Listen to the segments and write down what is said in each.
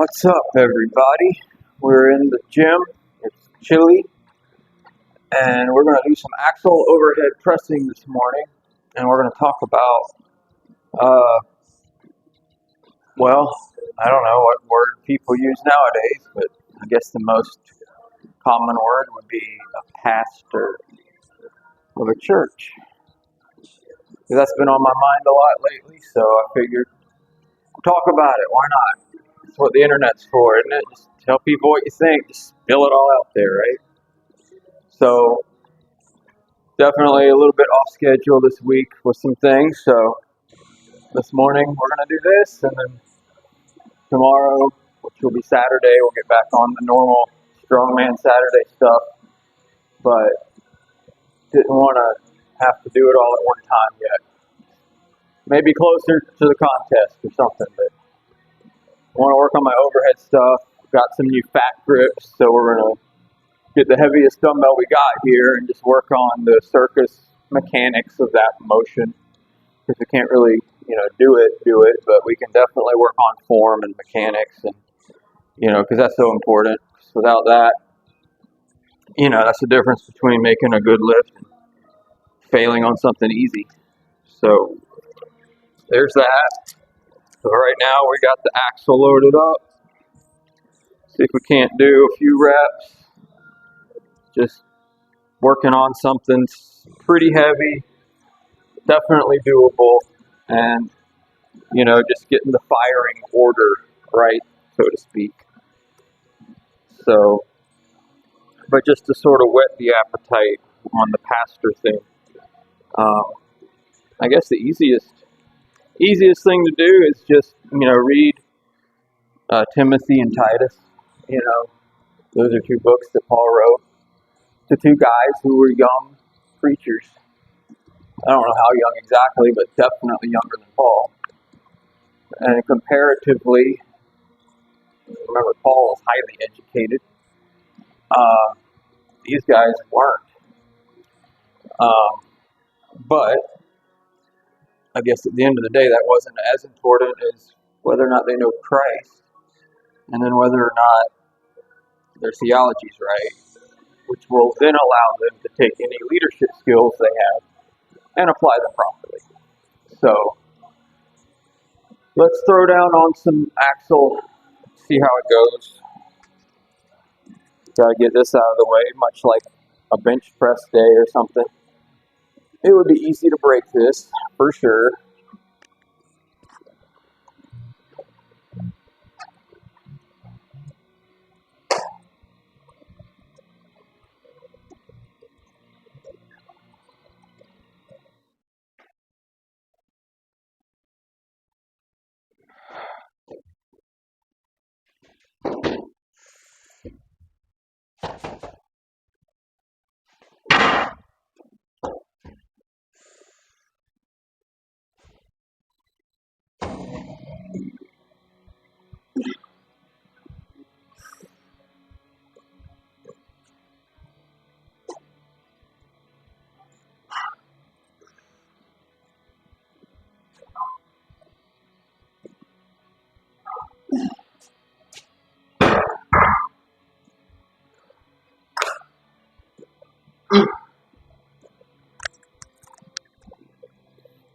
What's up, everybody? We're in the gym. It's chilly, and we're going to do some axle overhead pressing this morning. And we're going to talk about, uh, well, I don't know what word people use nowadays, but I guess the most common word would be a pastor of a church. 'Cause that's been on my mind a lot lately, so I figured talk about it. Why not? That's what the internet's for, isn't it? Just tell people what you think. Just spill it all out there, right? So definitely a little bit off schedule this week with some things. So this morning we're going to do this, and then tomorrow, which will be Saturday, we'll get back on the normal Strongman Saturday stuff. But didn't want to have to do it all at one time yet. Maybe closer to the contest or something, but I want to work on my overhead stuff. Got some new fat grips, so we're going to get the heaviest dumbbell we got here and just work on the circus mechanics of that motion. Because we can't really, do it, but we can definitely work on form and mechanics, and because that's so important. Without that, that's the difference between making a good lift and failing on something easy. So there's that. So right now we got the axle loaded up. See if we can't do a few reps. Just working on something pretty heavy, definitely doable, and just getting the firing order right, so to speak. So, but just to sort of whet the appetite on the pastor thing, I guess the easiest thing to do is just read Timothy and Titus. Those are two books that Paul wrote to two guys who were young preachers. I don't know how young exactly, but definitely younger than Paul. And comparatively, remember, Paul was highly educated. These guys weren't. But I guess at the end of the day, that wasn't as important as whether or not they know Christ, and then whether or not their theology is right, which will then allow them to take any leadership skills they have and apply them properly. So let's throw down on some axle, see how it goes. Gotta get this out of the way, much like a bench press day or something. It would be easy to break this, for sure.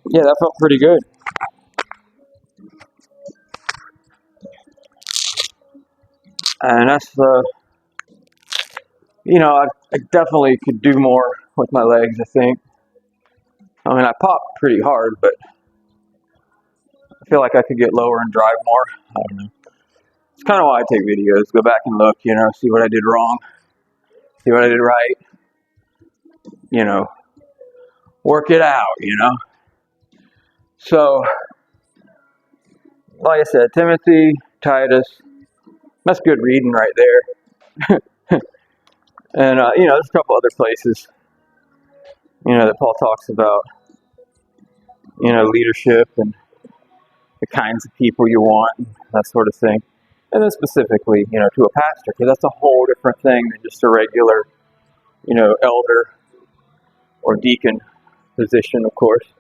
Yeah, that felt pretty good. And that's I definitely could do more with my legs, I think. I mean, I pop pretty hard, but I feel like I could get lower and drive more. I don't know. It's kind of why I take videos. Go back and look, see what I did wrong, see what I did right, work it out, So, like I said, Timothy, Titus, that's good reading right there. And, there's a couple other places, that Paul talks about, leadership and the kinds of people you want, and that sort of thing. And then specifically, to a pastor, because that's a whole different thing than just a regular, elder or deacon position, of course.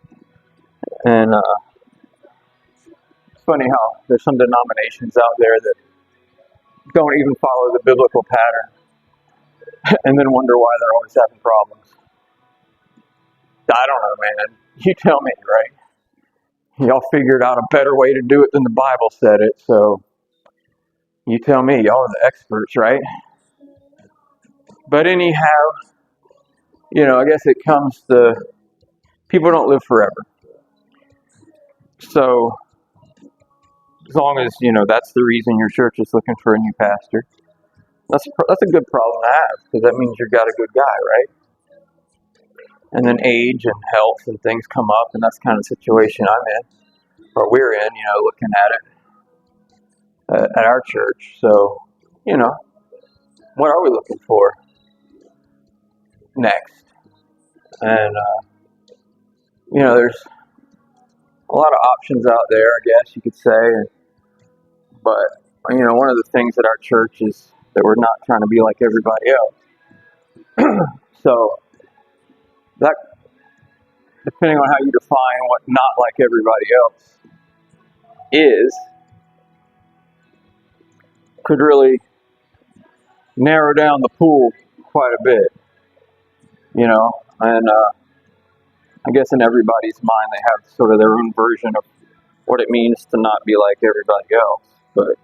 And it's funny how there's some denominations out there that don't even follow the biblical pattern and then wonder why they're always having problems. I don't know, man. You tell me, right? Y'all figured out a better way to do it than the Bible said it, so you tell me. Y'all are the experts, right? But anyhow, I guess it comes to people don't live forever. So as long as, that's the reason your church is looking for a new pastor, that's a good problem to have, because that means you've got a good guy, right? And then age and health and things come up, and that's kind of the situation I'm in, or we're in, looking at it at our church. So, what are we looking for next? And, there's a lot of options out there, I guess you could say. But, one of the things at our church is that we're not trying to be like everybody else. So, that, depending on how you define what not like everybody else is, could really narrow down the pool quite a bit, and I guess in everybody's mind they have sort of their own version of what it means to not be like everybody else. But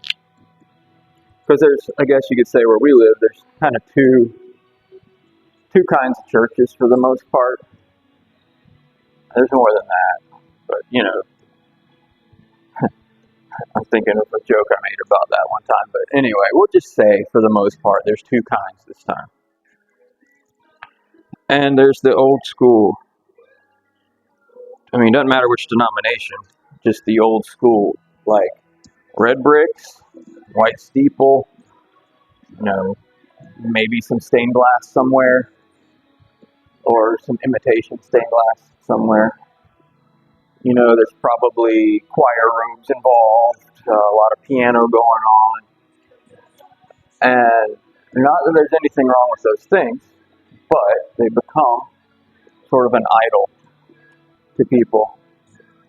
because there's, I guess you could say where we live, there's kind of two kinds of churches for the most part. There's more than that, but I'm thinking of a joke I made about that one time. But anyway, we'll just say for the most part, there's two kinds this time. And there's the old school. I mean, it doesn't matter which denomination, just the old school, like red bricks, white steeple, maybe some stained glass somewhere, or some imitation stained glass somewhere. There's probably choir rooms involved, a lot of piano going on. And not that there's anything wrong with those things, but they become sort of an idol to people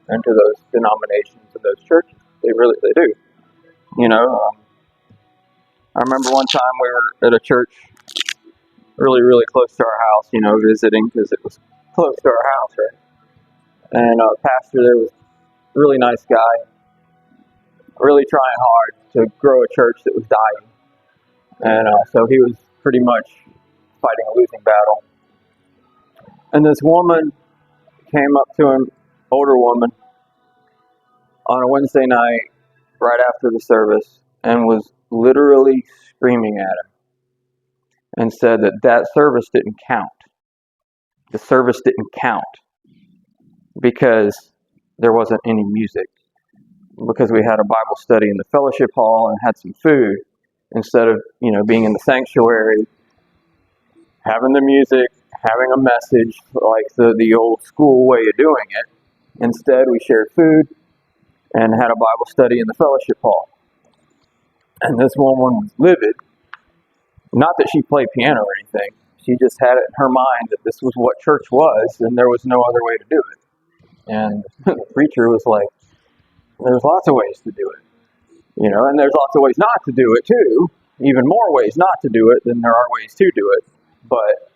and to those denominations and those churches. They do. I remember one time we were at a church really, really close to our house, visiting because it was close to our house, right? And the pastor there was a really nice guy, really trying hard to grow a church that was dying. And so he was pretty much fighting a losing battle. And this woman came up to him, older woman, on a Wednesday night right after the service and was literally screaming at him and said that service didn't count. The service didn't count because there wasn't any music, because we had a Bible study in the fellowship hall and had some food instead of, being in the sanctuary, having the music, having a message like the old school way of doing it. Instead, we shared food and had a Bible study in the fellowship hall. And this woman was livid. Not that she played piano or anything. She just had it in her mind that this was what church was, and there was no other way to do it. And the preacher was like, there's lots of ways to do it. And there's lots of ways not to do it too. Even more ways not to do it than there are ways to do it. But,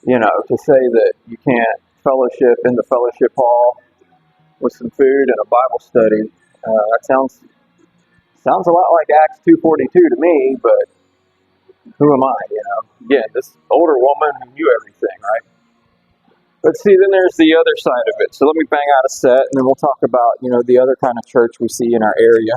to say that you can't fellowship in the fellowship hall with some food and a Bible study, that sounds a lot like Acts 2:42 to me, but who am I, Again, this older woman who knew everything, right? But see, then there's the other side of it. So let me bang out a set, and then we'll talk about, the other kind of church we see in our area.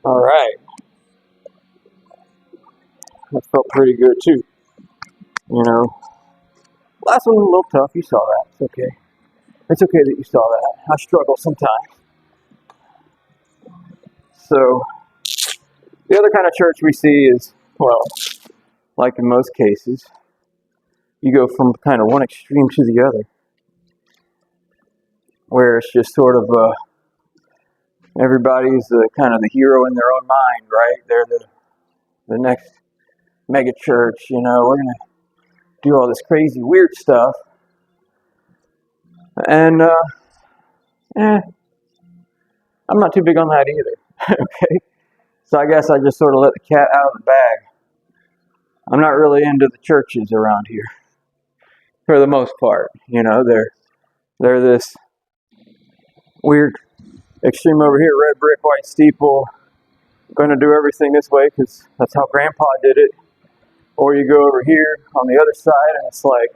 All right. That felt pretty good too. You know, last one was a little tough. You saw that. It's okay. It's okay that you saw that. I struggle sometimes. So the other kind of church we see is, well, like in most cases, you go from kind of one extreme to the other, where it's just sort of everybody's kind of the hero in their own mind, right? They're the next mega church. You know, we're gonna do all this crazy weird stuff, and I'm not too big on that either. Okay, so I guess I just sort of let the cat out of the bag. I'm not really into the churches around here, for the most part. You know, they're this weird extreme over here, red brick, white steeple. Going to do everything this way because that's how Grandpa did it. Or you go over here on the other side, and it's like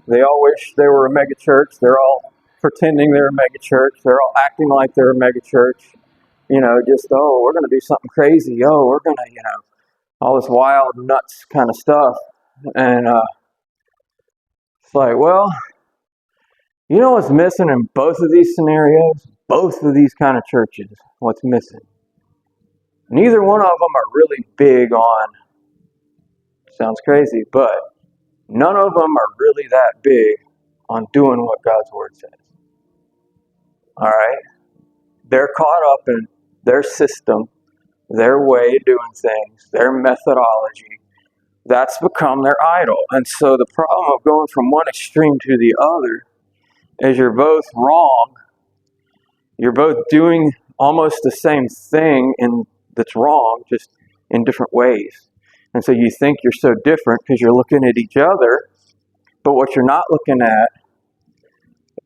they all wish they were a mega church. They're all pretending they're a mega church. They're all acting like they're a mega church. You know, just, oh, we're going to do something crazy. Oh, we're going to, all this wild, nuts kind of stuff. And it's like, well, you know what's missing in both of these scenarios? Both of these kind of churches, what's missing? Neither one of them are really big on, sounds crazy, but none of them are really that big on doing what God's Word says. All right? They're caught up in their system, their way of doing things, their methodology. That's become their idol. And so the problem of going from one extreme to the other is you're both wrong. You're both doing almost the same thing that's wrong, just in different ways. And so you think you're so different because you're looking at each other, but what you're not looking at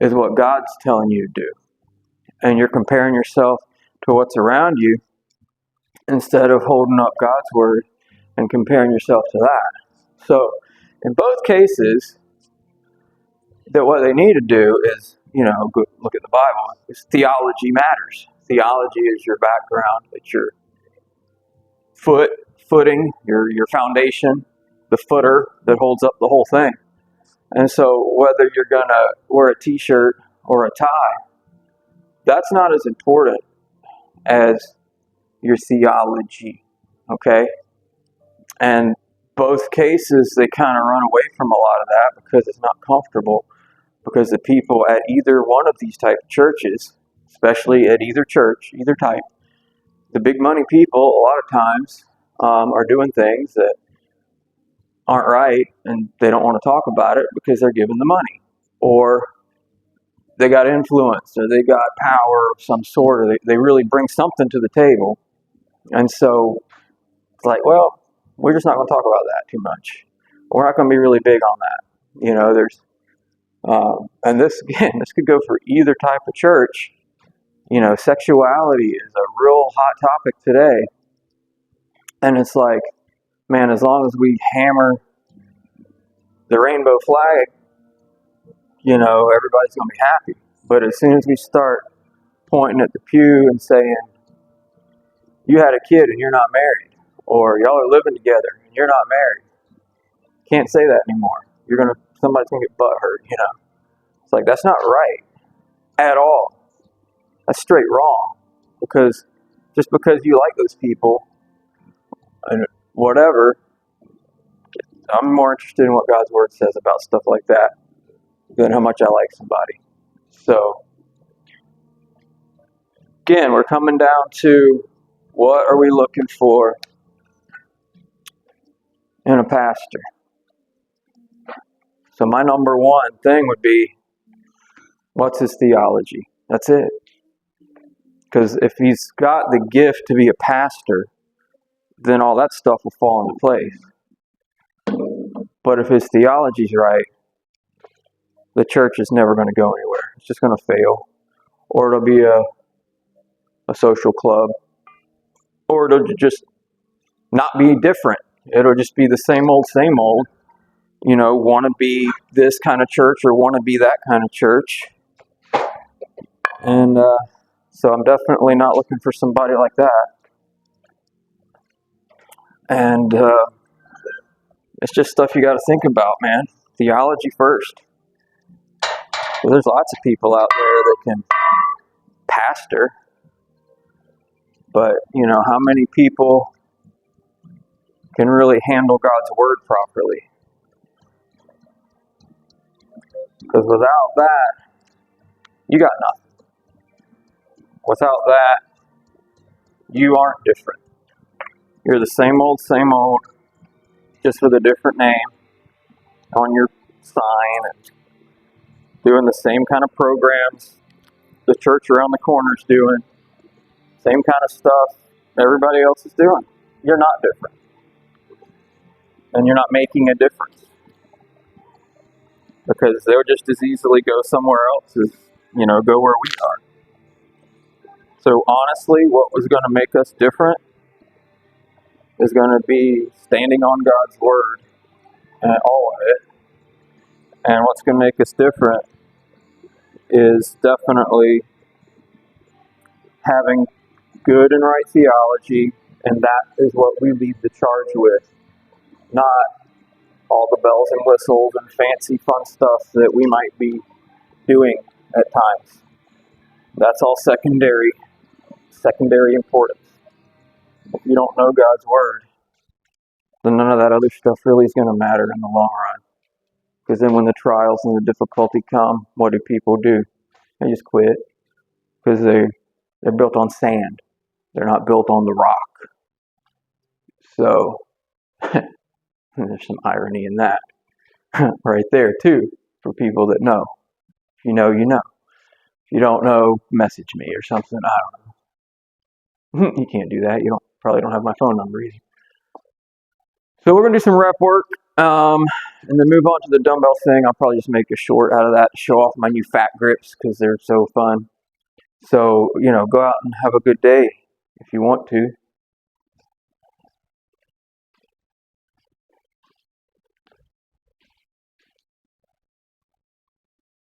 is what God's telling you to do. And you're comparing yourself to what's around you instead of holding up God's Word and comparing yourself to that. So in both cases, that what they need to do is, go look at the Bible. Is theology matters. Theology is your background. It's your footing, your foundation, the footer that holds up the whole thing. And so whether you're going to wear a t-shirt or a tie, that's not as important as your theology, okay? And both cases, they kind of run away from a lot of that because it's not comfortable, because the people at either one of these type of churches, especially at either church, either type, the big money people, a lot of times, are doing things that aren't right, and they don't want to talk about it because they're given the money, or they got influence, or they got power of some sort, or they really bring something to the table. And so it's like, well, we're just not going to talk about that too much. We're not going to be really big on that. There's, and this could go for either type of church. Sexuality is a real hot topic today. And it's like, man, as long as we hammer the rainbow flag, everybody's going to be happy. But as soon as we start pointing at the pew and saying, you had a kid and you're not married, or y'all are living together and you're not married, can't say that anymore. Somebody's going to get butt hurt, It's like, that's not right at all. That's straight wrong. Because just because you like those people and whatever, I'm more interested in what God's Word says about stuff like that than how much I like somebody. So, again, we're coming down to, what are we looking for in a pastor? So my number one thing would be, what's his theology? That's it. Because if he's got the gift to be a pastor, then all that stuff will fall into place. But if his theology's right, the church is never going to go anywhere. It's just going to fail. Or it'll be a social club. Or it'll just not be different. It'll just be the same old, want to be this kind of church or want to be that kind of church. And so I'm definitely not looking for somebody like that. And it's just stuff you got to think about, man. Theology first. Well, there's lots of people out there that can pastor, but how many people can really handle God's word properly? Because without that, you got nothing. Without that, you aren't different. You're the same old, just with a different name on your sign and doing the same kind of programs the church around the corner is doing, same kind of stuff everybody else is doing. You're not different. And you're not making a difference. Because they'll just as easily go somewhere else as, go where we are. So honestly, what was going to make us different is going to be standing on God's word and all of it. And what's going to make us different is definitely having good and right theology, and that is what we lead the charge with. Not all the bells and whistles and fancy fun stuff that we might be doing at times. That's all secondary importance. If you don't know God's word, then none of that other stuff really is going to matter in the long run. Because then when the trials and the difficulty come, what do people do? They just quit. Because they're built on sand. They're not built on the rock. So, there's some irony in that. Right there, too, for people that know. If you know, you know. If you don't know, message me or something. I don't know. You can't do that. You probably don't have my phone number either. So we're going to do some rep work. And then move on to the dumbbell thing. I'll probably just make a short out of that to show off my new fat grips because they're so fun. So, go out and have a good day if you want to.